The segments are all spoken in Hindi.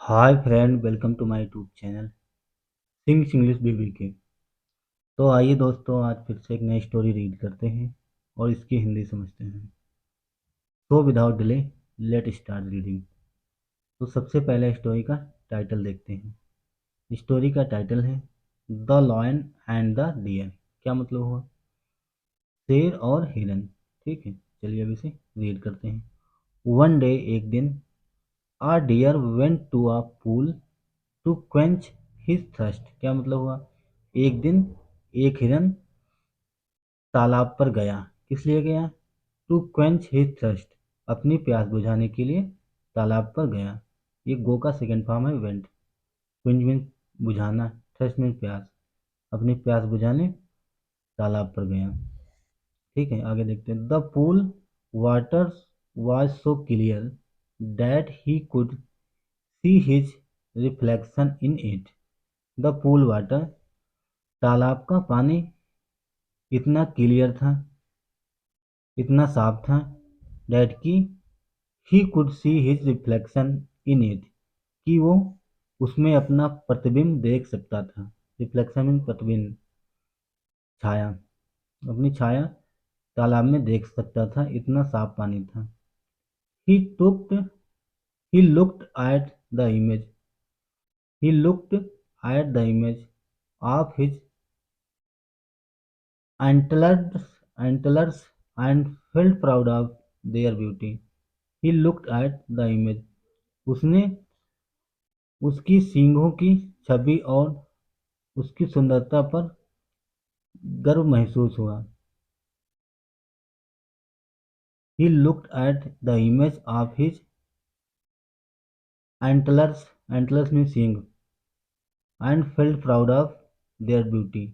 Hi friend, welcome to my YouTube channel sings English BBK. तो आइए दोस्तों, आज फिर से एक नई स्टोरी रीड करते हैं और इसकी हिंदी समझते हैं। So without delay let start reading. तो सबसे पहले स्टोरी का टाइटल देखते हैं। स्टोरी का टाइटल है the lion and the deer. क्या मतलब हुआ? शेर और हिरन। ठीक है, चलिए अब इसे रीड करते हैं। वन डे, एक दिन, a deer went to a pool to quench his thirst. क्या मतलब हुआ? एक दिन एक हिरन तालाब पर गया। किस लिए गया? टू क्वेंच हिज थर्स्ट, अपनी प्यास बुझाने के लिए तालाब पर गया। ये गो का सेकंड फॉर्म है वेंट। क्वेंच मीन्स बुझाना, थर्स्ट मीन्स प्यास। अपनी प्यास बुझाने तालाब पर गया। ठीक है, आगे देखते हैं। The pool water was so clear that he could see his reflection in it. The pool water, तालाब का पानी इतना क्लियर था, इतना साफ था, डैट की he could see his reflection in it, कि वो उसमें अपना प्रतिबिंब देख सकता था। रिफ्लेक्शन मीन प्रतिबिंब, छाया। अपनी छाया तालाब में देख सकता था, इतना साफ पानी था। He took he looked at the image he looked at the image of his antlers antlers and felt proud of their beauty. He looked at the image. उसने उसकी सींगों की छवि और उसकी सुंदरता पर गर्व महसूस हुआ। He looked at the image of his antlers, antlers means seeing, and felt proud of their beauty.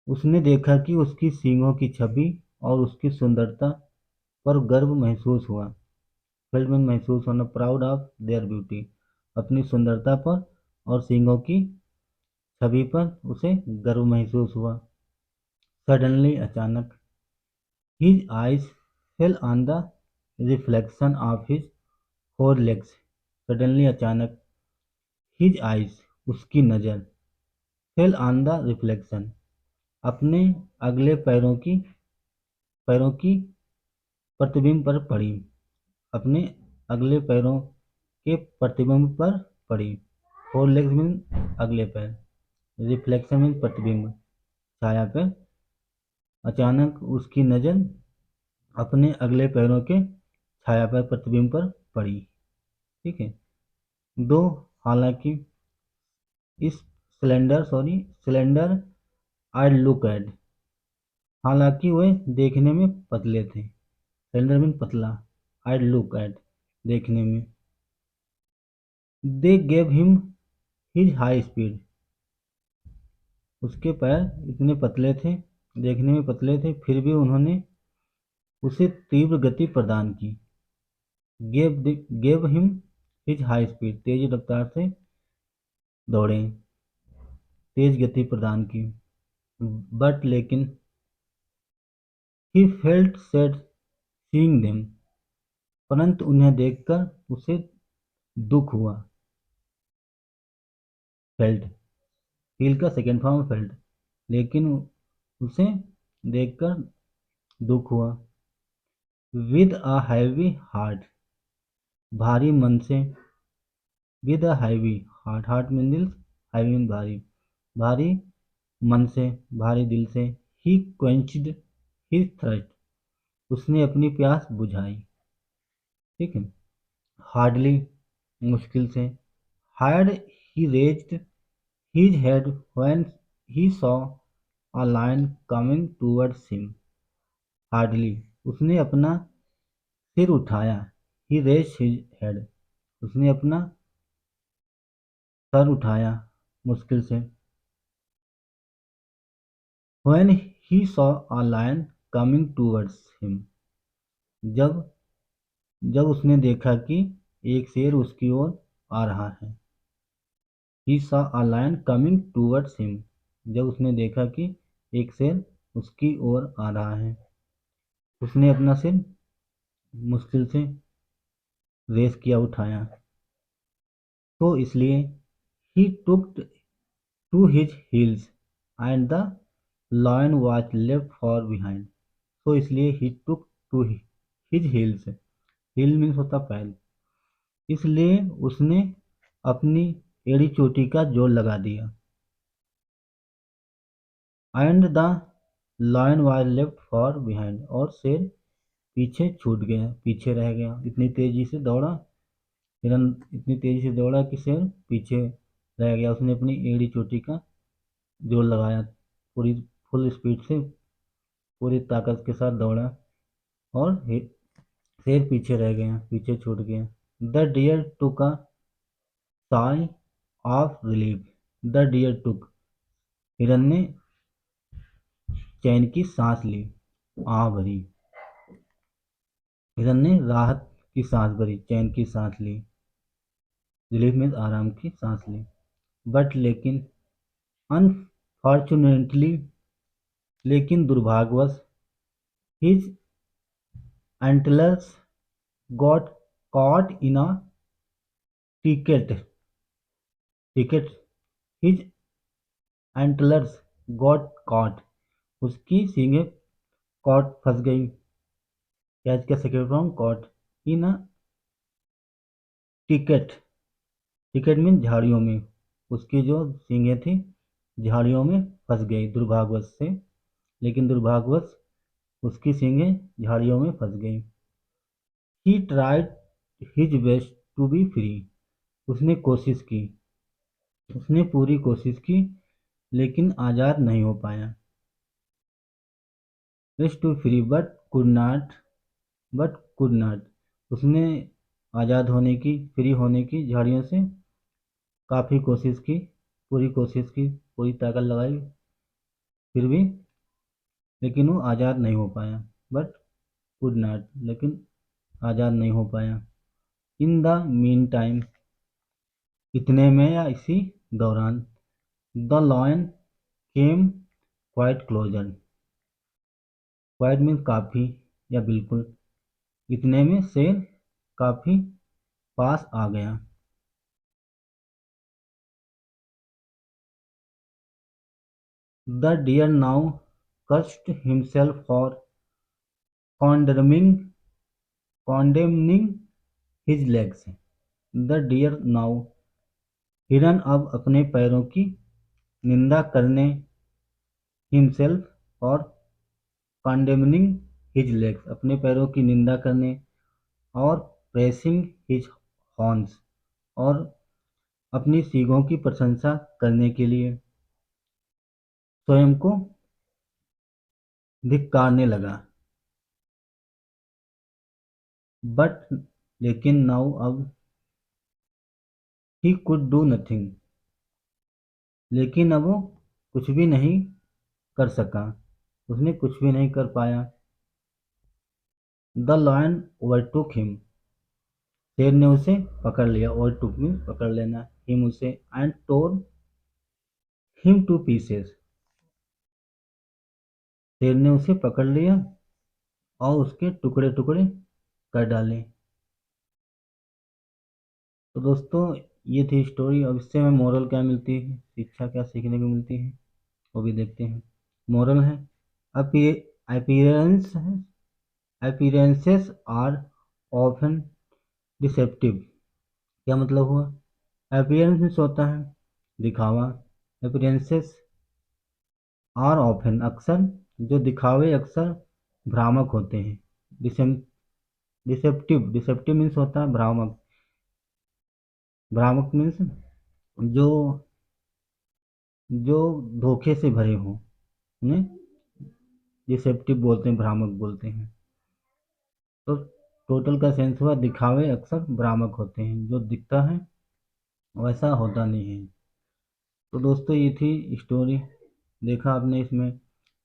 उसने देखा कि उसकी सींगों की छवि और उसकी सुंदरता पर गर्व महसूस हुआ। फेल्ट मीन महसूस होना, प्राउड ऑफ देयर ब्यूटी, अपनी सुंदरता पर और सींगों की छवि पर उसे गर्व महसूस हुआ। सडनली, अचानक, his eyes fell on the reflection of his four legs. Suddenly, अचानक, हिज आइज, उसकी नज़र, फेल ऑन द रिफ्लेक्शन, अपने अगले पैरों की प्रतिबिंब पर पड़ी। अपने अगले पैरों के प्रतिबिंब पर पड़ी। फोर लेग्स मीन अगले पैर, रिफ्लेक्शन मीन प्रतिबिंब, छाया पे। अचानक उसकी नज़र अपने अगले पैरों के छाया पर प्रतिबिंब पर पड़ी। ठीक है। दो, हालांकि, इस सिलेंडर आई लुक एट, हालांकि वे देखने में पतले थे। सिलेंडर मीन पतला, आई लुक एट, देखने में। They gave him his high speed, उसके पैर इतने पतले थे, देखने में पतले थे, फिर भी उन्होंने उसे तीव्र गति प्रदान की। Gave him his high speed, तेज रफ्तार से दौड़े, तेज गति प्रदान की। बट लेकिन, he felt sad seeing them, परंतु उन्हें देखकर उसे दुख हुआ। फेल्ट, फील का सेकेंड फॉर्म फेल्ट, लेकिन उसे देखकर दुख हुआ। विद अ हैवी हार्ट, भारी मन से। With a heavy heart, heart mean दिल, हैवी मीन भारी, भारी मन से, भारी दिल से। ही क्वेंच्ड हिज थर्स्ट, उसने अपनी प्यास बुझाई। ठीक है। हार्डली, मुश्किल से। Hardly raised his head when he saw a lion coming towards him. Hardly, उसने अपना सिर उठाया। ही रेज्ड हिज हेड, उसने अपना सर उठाया, मुश्किल से। When he saw a lion coming towards him, जब जब उसने देखा कि एक शेर उसकी ओर आ रहा है। He saw a lion coming towards him, जब उसने देखा कि एक शेर उसकी ओर आ रहा है। उसने अपना सिर मुश्किल से रेस किया, उठाया। तो इसलिए he took to his heels and the lion was left for behind. तो इसलिए he took to his heels, heel means होता पैर, इसलिए उसने अपनी एड़ी चोटी का जोर लगा दिया। And the lion was left for behind, और शेर पीछे छूट गया, पीछे रह गया। इतनी तेजी से दौड़ा हिरन, इतनी तेजी से दौड़ा कि शेर पीछे रह गया। उसने अपनी एड़ी चोटी का जोर लगाया, पूरी फुल स्पीड से, पूरी ताकत के साथ दौड़ा, और शेर पीछे रह गया, पीछे छूट गया। The deer took a sigh of relief. The deer took, हिरन ने चैन की सांस ली, आ भरी। हिरन ने राहत की सांस भरी, चैन की सांस ली। रिलीफ में आराम की सांस ली। बट लेकिन अनफॉर्चुनेटली, लेकिन दुर्भाग्यवश, his antlers got caught in a ticket ticket his antlers got caught, उसकी सींगें कॉट फंस गई। कैच का second form caught in a ticket, ticket mean झाड़ियों में, उसकी जो सींगें थी झाड़ियों में फंस गई दुर्भाग्यवश से, लेकिन दुर्भाग्यवश उसकी सींगें झाड़ियों में फंस गई। He tried his best to be free. उसने कोशिश की, उसने पूरी कोशिश की, लेकिन आज़ाद नहीं हो पाया। Wish to free but could not, उसने आज़ाद होने की, फ्री होने की झाड़ियों से काफ़ी कोशिश की, पूरी कोशिश की, पूरी ताकत लगाई, फिर भी, लेकिन वो आज़ाद नहीं हो पाया। बट कुड नॉट, लेकिन आज़ाद नहीं हो पाया। इन द मीन टाइम, इतने में या इसी दौरान, the lion came quite closer. Quite means काफ़ी या बिल्कुल, इतने में शेर काफ़ी पास आ गया। The deer now cursed himself for condemning condemning his legs. The deer now, हिरन अब अपने पैरों की निंदा करने, हिमसेल्फ और condemning his legs, अपने पैरों की निंदा करने, और प्रेसिंग हिज हॉर्न्स, और अपनी सींगों की प्रशंसा करने के लिए स्वयं को धिक्कारने लगा। बट लेकिन नाउ अब, ही कुड डू नथिंग, लेकिन अब वो कुछ भी नहीं कर सका, उसने कुछ भी नहीं कर पाया। द लॉयन ओवरटुक हिम, शेर ने उसे पकड़ लिया, ओवरटुक में पकड़ लेना, हिम उसे, and tore him to pieces, शेर ने उसे पकड़ लिया और उसके टुकड़े टुकड़े कर डाले। तो दोस्तों, ये थी स्टोरी। अब इससे हमें मोरल क्या मिलती है, शिक्षा क्या सीखने को मिलती है, वो भी देखते हैं। मोरल है, appearance appearances are often deceptive. क्या मतलब हुआ? अपीयरेंस में होता है दिखावा, अपीयरेंसेस आर ऑफन, अक्सर, जो दिखावे अक्सर भ्रामक होते हैं। डिसेप्टिव, डिसेप्टिव मीन्स होता है भ्रामक, भ्रामक मीन्स जो जो धोखे से भरे हों, उन्हें डिसेप्टिव बोलते हैं, भ्रामक बोलते हैं। तो टोटल का सेंस हुआ दिखावे अक्सर भ्रामक होते हैं, जो दिखता है वैसा होता नहीं है। तो दोस्तों, ये थी स्टोरी। देखा आपने, इसमें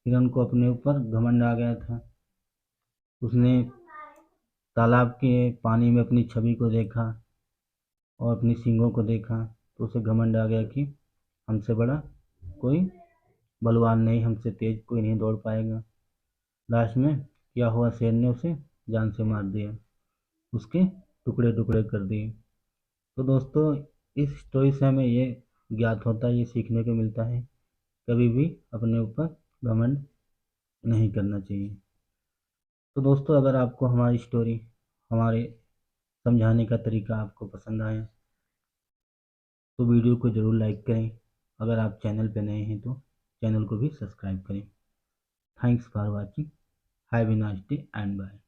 हिरन को अपने ऊपर घमंड आ गया था। उसने तालाब के पानी में अपनी छवि को देखा और अपनी सींगों को देखा, तो उसे घमंड आ गया कि हमसे बड़ा कोई बलवान नहीं, हमसे तेज कोई नहीं दौड़ पाएगा। लास्ट में क्या हुआ, शेर ने उसे जान से मार दिया, उसके टुकड़े टुकड़े कर दिए। तो दोस्तों, इस स्टोरी से हमें ये ज्ञात होता है, ये सीखने को मिलता है, कभी भी अपने ऊपर घमंड नहीं करना चाहिए। तो दोस्तों, अगर आपको हमारी स्टोरी, हमारे समझाने का तरीका आपको पसंद आया तो वीडियो को ज़रूर लाइक करें। अगर आप चैनल पर नए हैं तो चैनल को भी सब्सक्राइब करें। Thanks for watching. Have a nice day and bye.